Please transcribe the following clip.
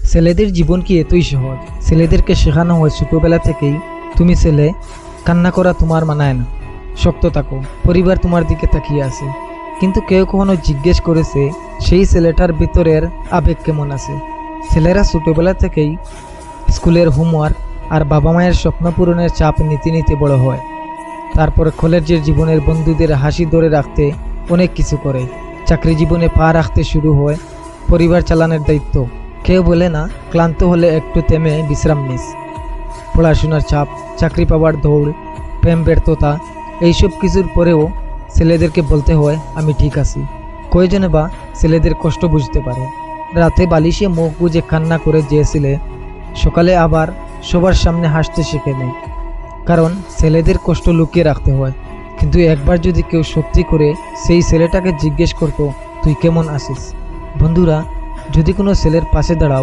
ছেলেদের জীবন কি এতই সহজ? ছেলেদেরকে শেখানো হয় ছোটবেলা থেকেই, তুমি ছেলে, কান্না করা তোমার মানায় না, শক্ত থাকো, পরিবার তোমার দিকে তাকিয়ে আছে। কিন্তু কেউ কখনো জিজ্ঞেস করেছে সেই ছেলেটার ভিতরের আবেগ কেমন আছে? ছেলেরা ছোটবেলা থেকেই স্কুলের হোমওয়ার্ক আর বাবা মায়ের স্বপ্ন পূরণের চাপ নিতে নিতে বড় হয়। তারপরে কলেজের জীবনের বন্ধুদের হাসি ধরে রাখতে অনেক কিছু করে। চাকরি জীবনে পা রাখতে শুরু হয় পরিবার চালানোর দায়িত্ব। কেউ বলে না, ক্লান্ত হলে একটু থেমে বিশ্রাম নিস। পড়াশোনার চাপ, চাকরি পাওয়ার দৌড়, প্রেম ব্যর্থতা, এইসব কিছুর পরেও ছেলেদেরকে বলতে হয় আমি ঠিক আছি। কয়জনে বা ছেলেদের কষ্ট বুঝতে পারে? রাতে বালিশে মুখ গুজে কান্না করে যে ছেলে সকালে আবার সবার সামনে হাসতে শেখে নেয়। কারণ ছেলেদের কষ্ট লুকিয়ে রাখতে হয়। কিন্তু একবার যদি কেউ সত্যি করে সেই ছেলেটাকে জিজ্ঞেস করতো তুই কেমন আছিস? বন্ধুরা, যদি কোনো ছেলের পাশে দাঁড়াও,